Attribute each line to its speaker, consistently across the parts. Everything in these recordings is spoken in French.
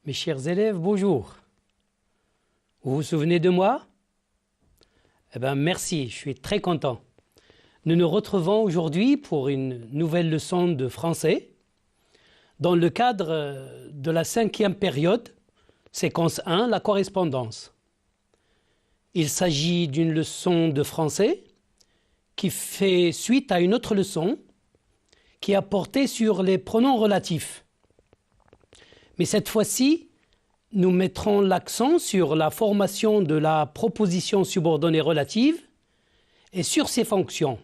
Speaker 1: Mes chers élèves, bonjour. Vous vous souvenez de moi? Eh bien, merci, je suis très content. Nous nous retrouvons aujourd'hui pour une nouvelle leçon de français dans le cadre de la 5e période, séquence 1, la correspondance. Il s'agit d'une leçon de français qui fait suite à une autre leçon qui a porté sur les pronoms relatifs. Mais cette fois-ci, nous mettrons l'accent sur la formation de la proposition subordonnée relative et sur ses fonctions.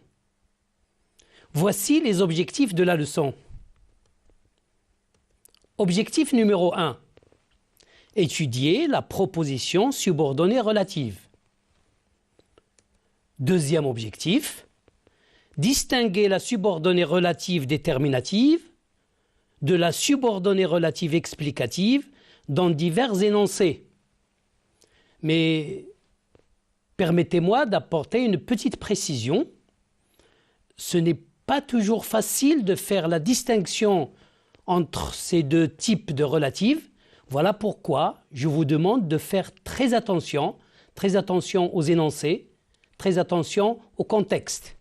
Speaker 1: Voici les objectifs de la leçon. Objectif numéro 1. Étudier la proposition subordonnée relative. Deuxième objectif. Distinguer la subordonnée relative déterminative de la subordonnée relative explicative dans divers énoncés. Mais permettez-moi d'apporter une petite précision. Ce n'est pas toujours facile de faire la distinction entre ces deux types de relatives. Voilà pourquoi je vous demande de faire très attention aux énoncés, très attention au contexte.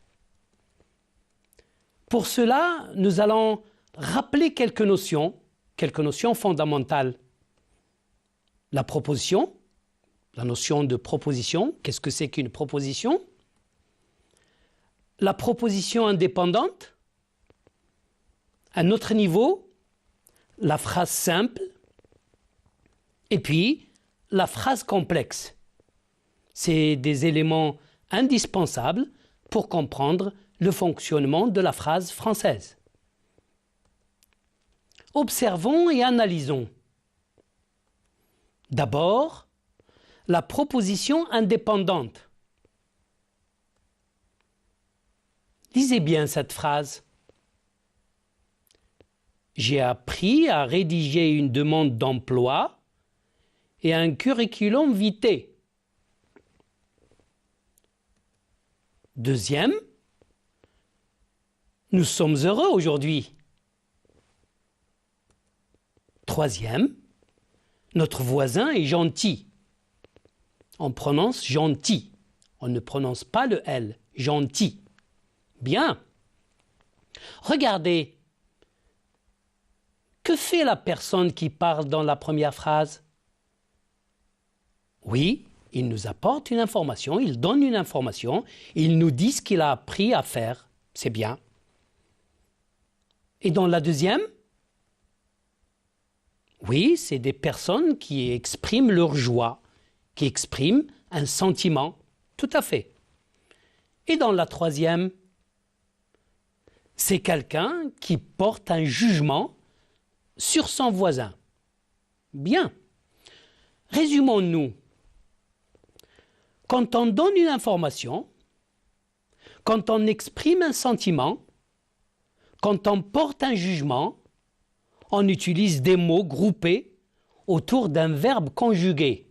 Speaker 1: Pour cela, nous allons rappeler quelques notions fondamentales. La proposition, la notion de proposition, qu'est-ce que c'est qu'une proposition? La proposition indépendante. À notre niveau, la phrase simple. Et puis, la phrase complexe. C'est des éléments indispensables pour comprendre le fonctionnement de la phrase française. Observons et analysons. D'abord, la proposition indépendante. Lisez bien cette phrase. J'ai appris à rédiger une demande d'emploi et un curriculum vitae. Deuxième, nous sommes heureux aujourd'hui. Troisième, notre voisin est gentil. On prononce gentil. On ne prononce pas le L. Gentil. Bien. Regardez. Que fait la personne qui parle dans la première phrase? Oui, il nous apporte une information, il donne une information, il nous dit ce qu'il a appris à faire. C'est bien. Et dans la deuxième? Oui, c'est des personnes qui expriment leur joie, qui expriment un sentiment, tout à fait. Et dans la troisième, c'est quelqu'un qui porte un jugement sur son voisin. Bien. Résumons-nous. Quand on donne une information, quand on exprime un sentiment, quand on porte un jugement, on utilise des mots groupés autour d'un verbe conjugué.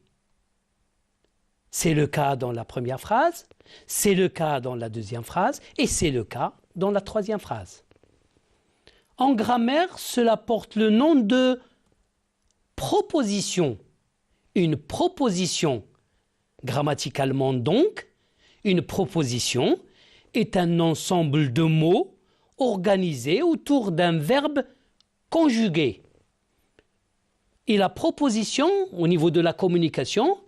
Speaker 1: C'est le cas dans la première phrase, c'est le cas dans la deuxième phrase et c'est le cas dans la troisième phrase. En grammaire, cela porte le nom de proposition. Une proposition, grammaticalement donc, une proposition est un ensemble de mots organisés autour d'un verbe conjugué. Et la proposition, au niveau de la communication,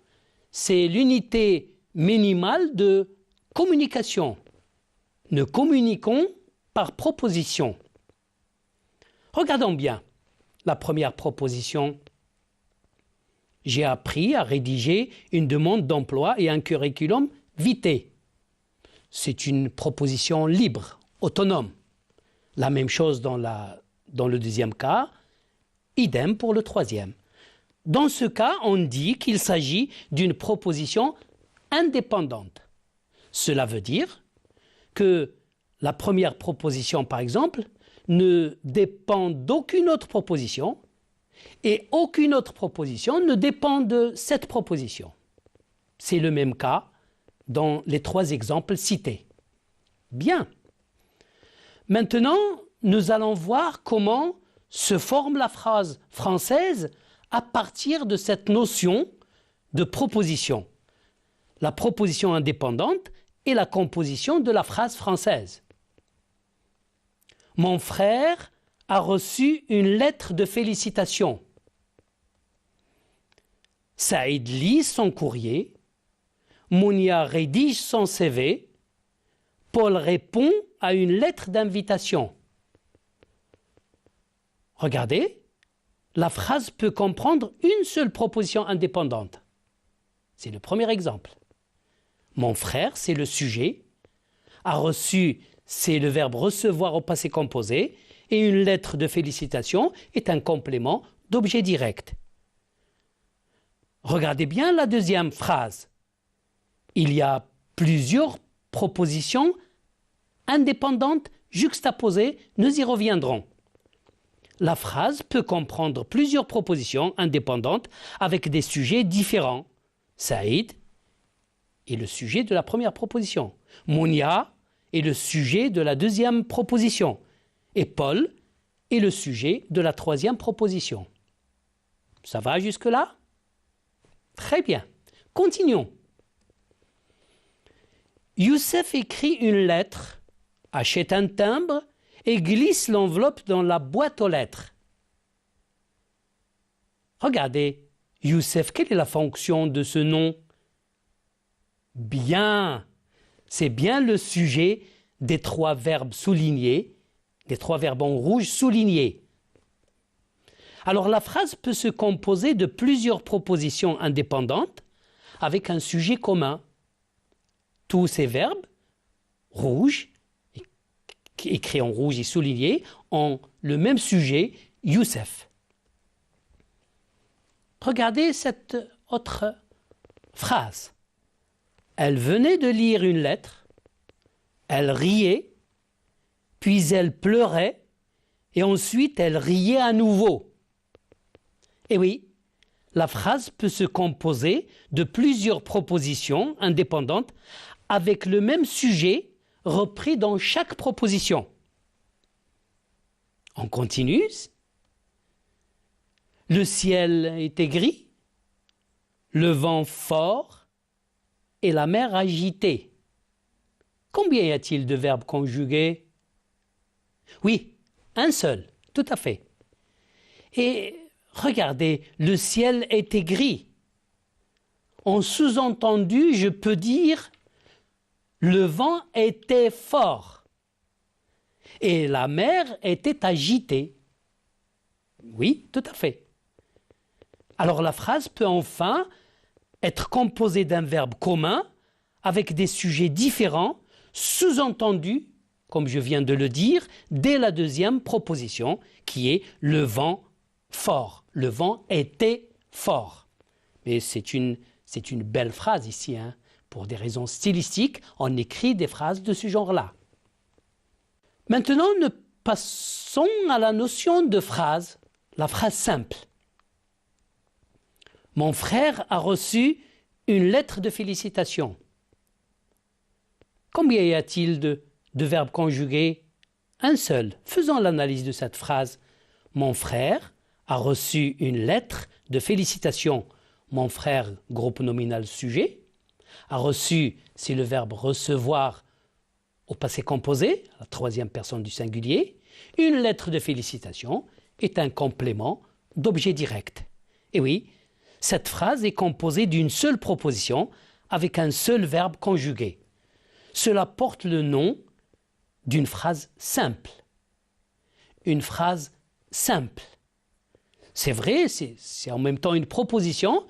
Speaker 1: c'est l'unité minimale de communication. Nous communiquons par proposition. Regardons bien la première proposition. J'ai appris à rédiger une demande d'emploi et un curriculum vitae. C'est une proposition libre, autonome. La même chose dans le deuxième cas, idem pour le troisième. Dans ce cas, on dit qu'il s'agit d'une proposition indépendante. Cela veut dire que la première proposition, par exemple, ne dépend d'aucune autre proposition et aucune autre proposition ne dépend de cette proposition. C'est le même cas dans les trois exemples cités. Bien. Maintenant, nous allons voir comment se forme la phrase française à partir de cette notion de proposition. La proposition indépendante est la composition de la phrase française. Mon frère a reçu une lettre de félicitations. Saïd lit son courrier. Mounia rédige son CV. Paul répond à une lettre d'invitation. Regardez, la phrase peut comprendre une seule proposition indépendante. C'est le premier exemple. Mon frère, c'est le sujet. A reçu, c'est le verbe recevoir au passé composé. Et une lettre de félicitation est un complément d'objet direct. Regardez bien la deuxième phrase. Il y a plusieurs propositions indépendantes juxtaposées, nous y reviendrons. La phrase peut comprendre plusieurs propositions indépendantes avec des sujets différents. Saïd est le sujet de la première proposition. Mounia est le sujet de la deuxième proposition. Et Paul est le sujet de la troisième proposition. Ça va jusque-là? Très bien. Continuons. Youssef écrit une lettre, achète un timbre et glisse l'enveloppe dans la boîte aux lettres. Regardez, Youssef, quelle est la fonction de ce nom? Bien, c'est bien le sujet des trois verbes soulignés, des trois verbes en rouge soulignés. Alors la phrase peut se composer de plusieurs propositions indépendantes avec un sujet commun. Tous ces verbes, rouges, écrits en rouge et soulignés, ont le même sujet, Youssef. Regardez cette autre phrase. Elle venait de lire une lettre, elle riait, puis elle pleurait, et ensuite elle riait à nouveau. Et oui, la phrase peut se composer de plusieurs propositions indépendantes avec le même sujet repris dans chaque proposition. On continue. Le ciel était gris, le vent fort et la mer agitée. Combien y a-t-il de verbes conjugués? Oui, un seul, tout à fait. Et regardez, le ciel était gris. En sous-entendu, je peux dire le vent était fort et la mer était agitée. Oui, tout à fait. Alors la phrase peut enfin être composée d'un verbe commun avec des sujets différents, sous-entendus, comme je viens de le dire, dès la deuxième proposition, qui est le vent fort. Le vent était fort. Mais c'est une belle phrase ici, hein. Pour des raisons stylistiques, on écrit des phrases de ce genre-là. Maintenant, nous passons à la notion de phrase, la phrase simple. Mon frère a reçu une lettre de félicitations. Combien y a-t-il de verbes conjugués? Un seul. Faisons l'analyse de cette phrase. Mon frère a reçu une lettre de félicitations. Mon frère, groupe nominal sujet. A reçu, c'est le verbe recevoir au passé composé, la troisième personne du singulier. Une lettre de félicitations est un complément d'objet direct. Et oui, cette phrase est composée d'une seule proposition avec un seul verbe conjugué. Cela porte le nom d'une phrase simple. Une phrase simple. C'est vrai, c'est en même temps une proposition.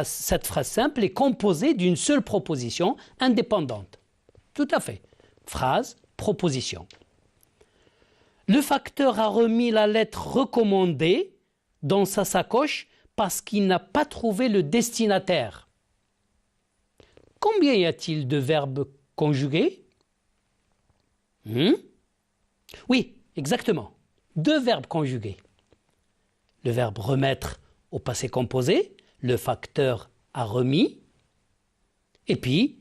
Speaker 1: Cette phrase simple est composée d'une seule proposition indépendante. Tout à fait. Phrase, proposition. Le facteur a remis la lettre recommandée dans sa sacoche parce qu'il n'a pas trouvé le destinataire. Combien y a-t-il de verbes conjugués? Oui, exactement. 2 verbes conjugués. Le verbe remettre au passé composé, le facteur a remis, et puis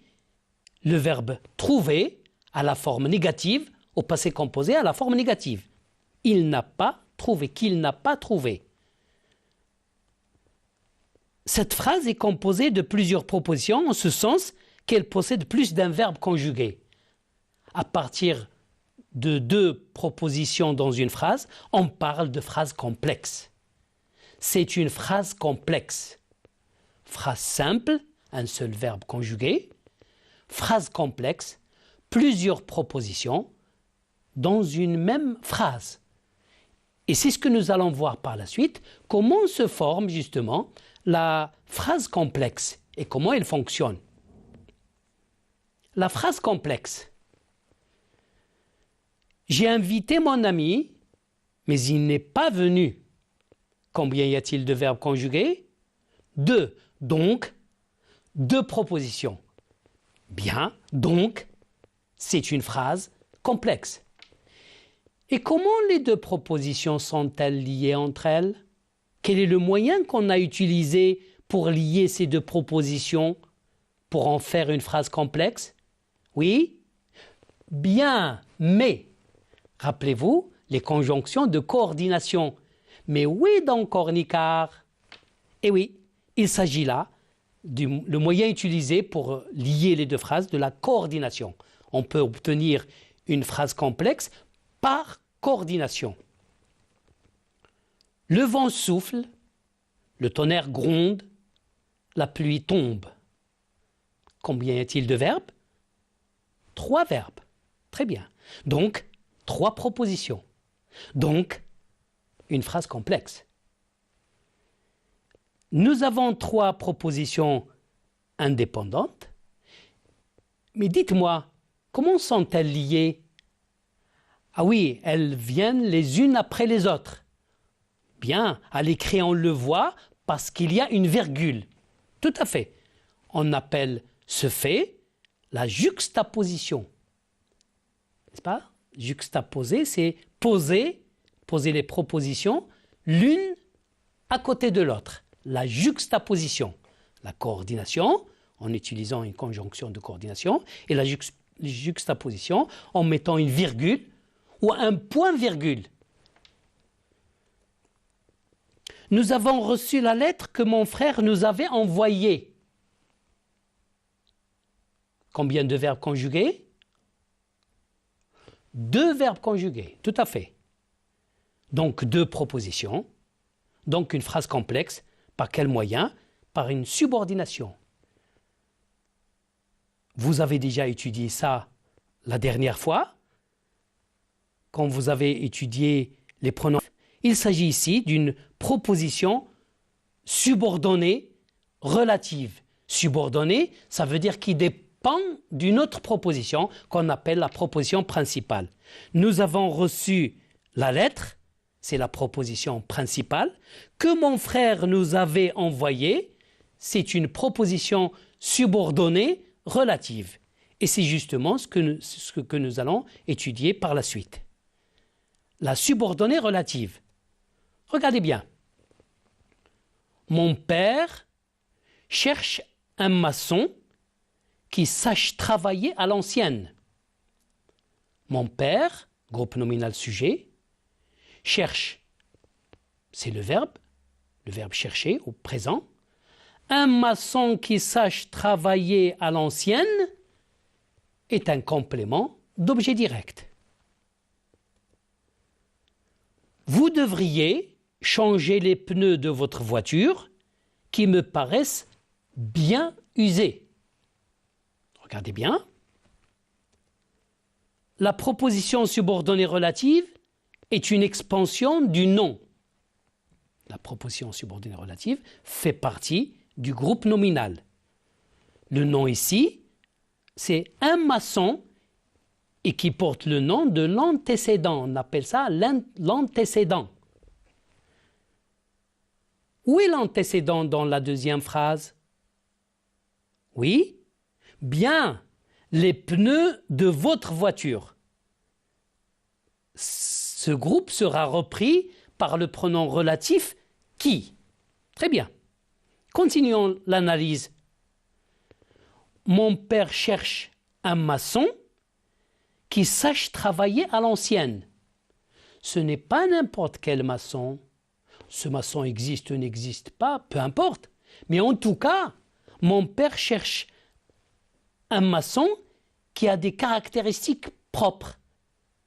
Speaker 1: le verbe trouver à la forme négative, au passé composé à la forme négative. Il n'a pas trouvé, qu'il n'a pas trouvé. cette phrase est composée de plusieurs propositions en ce sens qu'elle possède plus d'un verbe conjugué. À partir de 2 propositions dans une phrase, on parle de phrase complexe. C'est une phrase complexe. Phrase simple, un seul verbe conjugué. Phrase complexe, plusieurs propositions dans une même phrase. Et c'est ce que nous allons voir par la suite, comment se forme justement la phrase complexe et comment elle fonctionne. La phrase complexe. J'ai invité mon ami, mais il n'est pas venu. Combien y a-t-il de verbes conjugués? 2. Donc, 2 propositions. Bien, donc, c'est une phrase complexe. Et comment les 2 propositions sont-elles liées entre elles? Quel est le moyen qu'on a utilisé pour lier ces 2 propositions pour en faire une phrase complexe? Oui? Bien, mais, rappelez-vous, les conjonctions de coordination. Mais oui, donc, Cornicard. Et oui, il s'agit là le moyen utilisé pour lier les 2 phrases de la coordination. On peut obtenir une phrase complexe par coordination. Le vent souffle, le tonnerre gronde, la pluie tombe. Combien y a-t-il de verbes? 3 verbes. Très bien. Donc, 3 propositions. Donc, une phrase complexe. Nous avons 3 propositions indépendantes. Mais dites-moi, comment sont-elles liées? Ah oui, elles viennent les unes après les autres. Bien, à l'écrit on le voit parce qu'il y a une virgule. Tout à fait. On appelle ce fait la juxtaposition. N'est-ce pas? Juxtaposer, c'est poser les propositions l'une à côté de l'autre. La juxtaposition. La coordination, en utilisant une conjonction de coordination, et la juxtaposition en mettant une virgule ou un point-virgule. Nous avons reçu la lettre que mon frère nous avait envoyée. Combien de verbes conjugués? 2 verbes conjugués, tout à fait. Donc 2 propositions, donc une phrase complexe. Par quel moyen? Par une subordination. Vous avez déjà étudié ça la dernière fois, quand vous avez étudié les pronoms. Il s'agit ici d'une proposition subordonnée relative. Subordonnée, ça veut dire qu'il dépend d'une autre proposition qu'on appelle la proposition principale. Nous avons reçu la lettre, c'est la proposition principale, que mon frère nous avait envoyée, c'est une proposition subordonnée relative. Et c'est justement ce que nous allons étudier par la suite. La subordonnée relative. Regardez bien. Mon père cherche un maçon qui sache travailler à l'ancienne. Mon père, groupe nominal sujet, cherche, c'est le verbe chercher au présent. Un maçon qui sache travailler à l'ancienne est un complément d'objet direct. Vous devriez changer les pneus de votre voiture qui me paraissent bien usés. Regardez bien. La proposition subordonnée relative est une expansion du nom. La proposition subordonnée relative fait partie du groupe nominal. Le nom ici, c'est un maçon et qui porte le nom de l'antécédent. On appelle ça l'antécédent. Où est l'antécédent dans la deuxième phrase? Oui, bien, les pneus de votre voiture. Ce groupe sera repris par le pronom relatif qui. Très bien. Continuons l'analyse. Mon père cherche un maçon qui sache travailler à l'ancienne. Ce n'est pas n'importe quel maçon. Ce maçon existe ou n'existe pas, peu importe. Mais en tout cas, mon père cherche un maçon qui a des caractéristiques propres.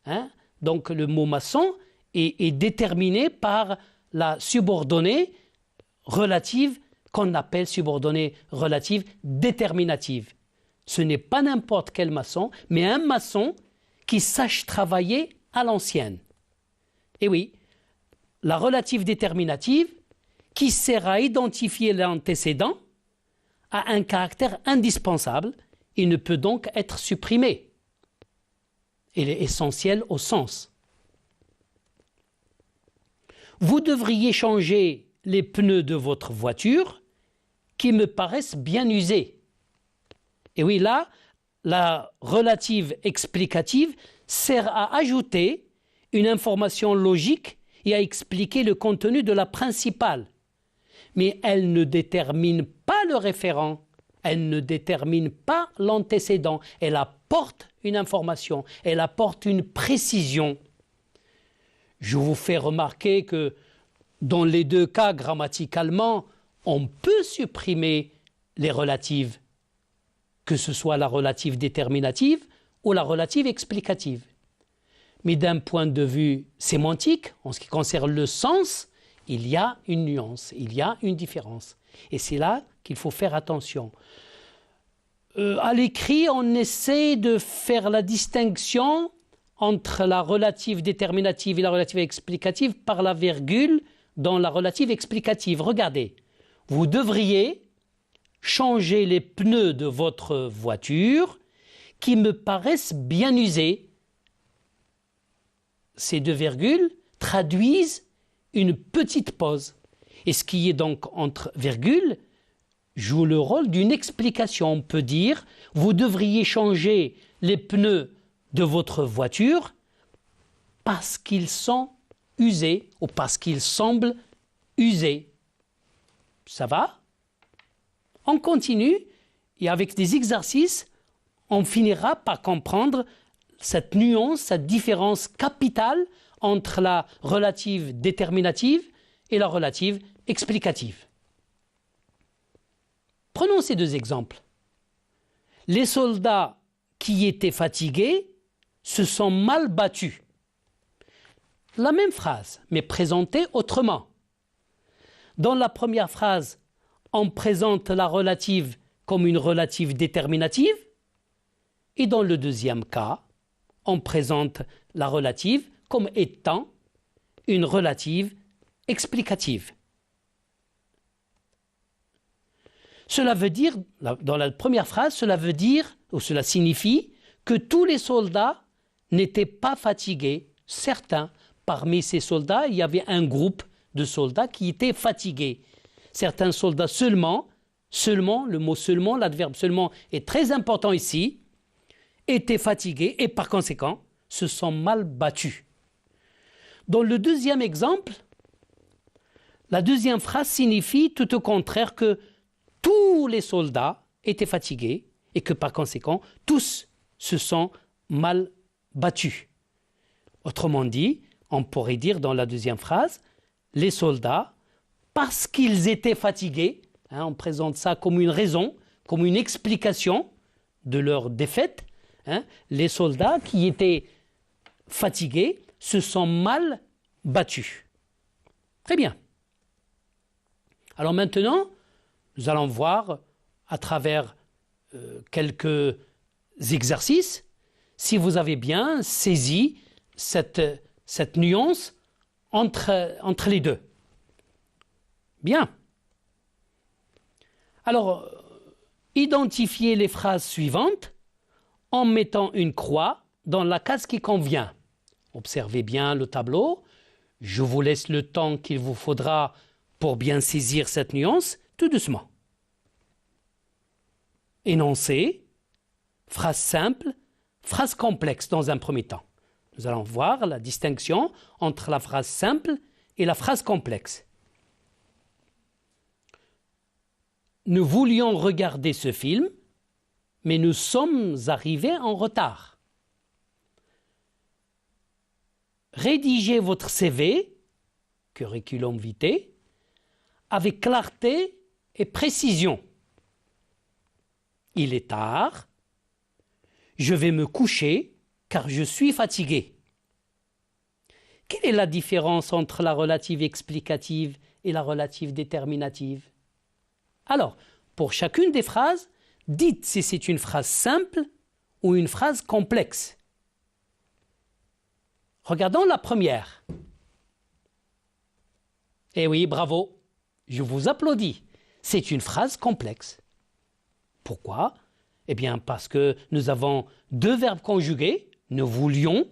Speaker 1: Hein? Donc le mot maçon est déterminé par la subordonnée relative qu'on appelle subordonnée relative déterminative. Ce n'est pas n'importe quel maçon, mais un maçon qui sache travailler à l'ancienne. Et oui, la relative déterminative qui sert à identifier l'antécédent a un caractère indispensable et ne peut donc être supprimé. Il est essentiel au sens. Vous devriez changer les pneus de votre voiture qui me paraissent bien usés. Et oui, là, la relative explicative sert à ajouter une information logique et à expliquer le contenu de la principale. Mais elle ne détermine pas le référent, elle ne détermine pas l'antécédent, elle apporte une information, elle apporte une précision. Je vous fais remarquer que dans les deux cas, grammaticalement, on peut supprimer les relatives, que ce soit la relative déterminative ou la relative explicative. Mais d'un point de vue sémantique, en ce qui concerne le sens, il y a une nuance, il y a une différence. Et c'est là qu'il faut faire attention. À l'écrit, on essaie de faire la distinction entre la relative déterminative et la relative explicative par la virgule dans la relative explicative. Regardez, vous devriez changer les pneus de votre voiture qui me paraissent bien usés. Ces deux virgules traduisent une petite pause. Et ce qui est donc entre virgules joue le rôle d'une explication. On peut dire, vous devriez changer les pneus de votre voiture parce qu'ils sont usés ou parce qu'ils semblent usés. Ça va? On continue et avec des exercices, on finira par comprendre cette nuance, cette différence capitale entre la relative déterminative et la relative explicative. Prenons ces deux exemples. Les soldats qui étaient fatigués se sont mal battus. La même phrase, mais présentée autrement. Dans la première phrase, on présente la relative comme une relative déterminative, et dans le deuxième cas, on présente la relative comme étant une relative explicative. Cela veut dire, dans la première phrase, cela veut dire, ou cela signifie, que tous les soldats n'étaient pas fatigués. Certains, parmi ces soldats, il y avait un groupe de soldats qui étaient fatigués. Certains soldats seulement, le mot seulement, l'adverbe seulement est très important ici, étaient fatigués et par conséquent se sont mal battus. Dans le deuxième exemple, la deuxième phrase signifie tout au contraire que tous les soldats étaient fatigués et que par conséquent tous se sont mal battus. Autrement dit, on pourrait dire dans la deuxième phrase, les soldats, parce qu'ils étaient fatigués, on présente ça comme une raison, comme une explication de leur défaite, les soldats qui étaient fatigués se sont mal battus. Très bien. Alors maintenant, nous allons voir à travers quelques exercices si vous avez bien saisi cette nuance entre les deux. Bien. Alors, identifiez les phrases suivantes en mettant une croix dans la case qui convient. Observez bien le tableau. Je vous laisse le temps qu'il vous faudra pour bien saisir cette nuance, tout doucement. Énoncé, phrase simple, phrase complexe dans un premier temps. Nous allons voir la distinction entre la phrase simple et la phrase complexe. Nous voulions regarder ce film, mais nous sommes arrivés en retard. Rédigez votre CV, curriculum vitae, avec clarté et précision. Il est tard. Je vais me coucher car je suis fatigué. Quelle est la différence entre la relative explicative et la relative déterminative? Alors, pour chacune des phrases, dites si c'est une phrase simple ou une phrase complexe. Regardons la première. Eh oui, bravo, je vous applaudis. C'est une phrase complexe. Pourquoi? Eh bien, parce que nous avons deux verbes conjugués, nous voulions,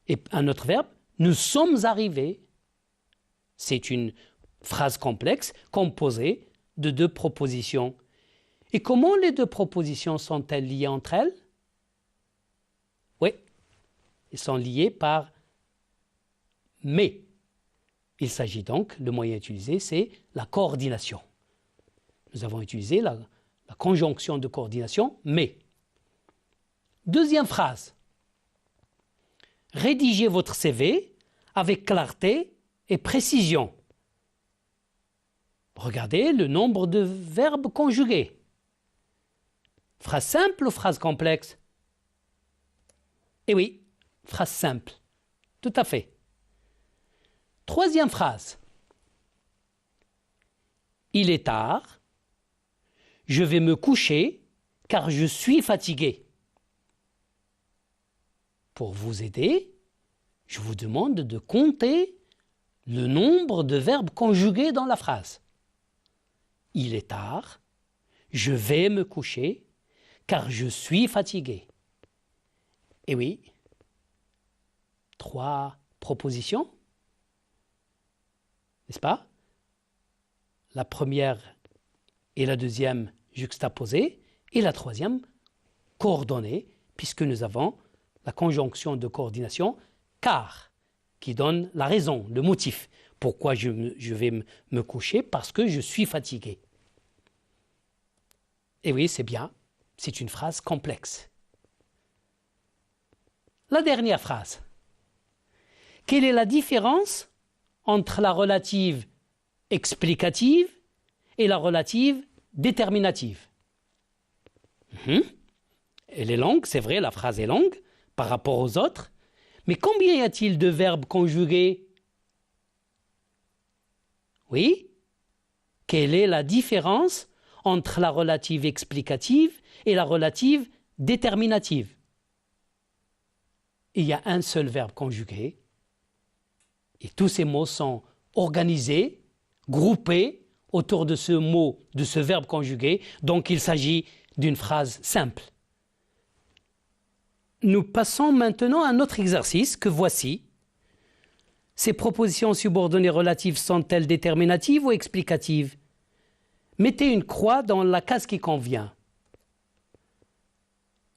Speaker 1: et un autre verbe, nous sommes arrivés. C'est une phrase complexe composée de deux propositions. Et comment les deux propositions sont-elles liées entre elles? Oui, elles sont liées par « mais ». Il s'agit donc, le moyen utilisé, c'est la coordination. Nous avons utilisé la conjonction de coordination « mais ». Deuxième phrase. Rédigez votre CV avec clarté et précision. Regardez le nombre de verbes conjugués. Phrase simple ou phrase complexe? Eh oui, phrase simple. Tout à fait. Troisième phrase. Il est tard. Je vais me coucher car je suis fatigué. Pour vous aider, je vous demande de compter le nombre de verbes conjugués dans la phrase. Il est tard. Je vais me coucher car je suis fatigué. Et oui, 3 propositions, n'est-ce pas? La première et la deuxième juxtaposées et la troisième coordonnée, puisque nous avons la conjonction de coordination car, qui donne la raison, le motif. Pourquoi je vais me coucher? Parce que je suis fatigué. Et oui, c'est bien, c'est une phrase complexe. La dernière phrase. Quelle est la différence entre la relative explicative et la relative déterminative? Elle est longue, c'est vrai, la phrase est longue par rapport aux autres, mais combien y a-t-il de verbes conjugués? Oui? Quelle est la différence entre la relative explicative et la relative déterminative? Il y a un seul verbe conjugué et tous ces mots sont organisés, groupés autour de ce mot, de ce verbe conjugué, donc il s'agit d'une phrase simple. Nous passons maintenant à un autre exercice que voici. Ces propositions subordonnées relatives sont-elles déterminatives ou explicatives? Mettez une croix dans la case qui convient.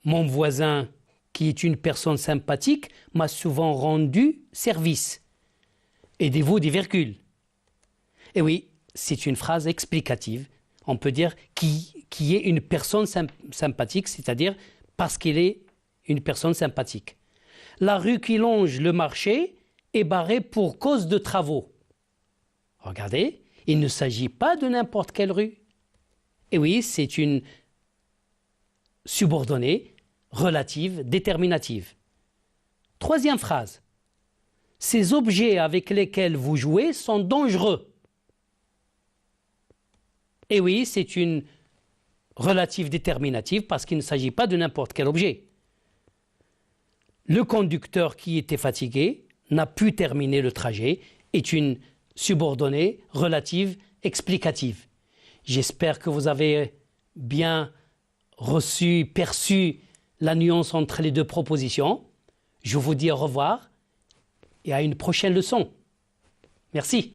Speaker 1: Mon voisin, qui est une personne sympathique, m'a souvent rendu service. Aidez-vous des virgules. Et oui, c'est une phrase explicative. On peut dire qui est une personne sympathique, c'est-à-dire parce qu'il est une personne sympathique. La rue qui longe le marché est barrée pour cause de travaux. Regardez, il ne s'agit pas de n'importe quelle rue. Et oui, c'est une subordonnée relative déterminative. Troisième phrase. Ces objets avec lesquels vous jouez sont dangereux. Et oui, c'est une relative déterminative parce qu'il ne s'agit pas de n'importe quel objet. Le conducteur qui était fatigué n'a pu terminer le trajet est une subordonnée relative explicative. J'espère que vous avez bien perçu la nuance entre les deux propositions. Je vous dis au revoir et à une prochaine leçon. Merci.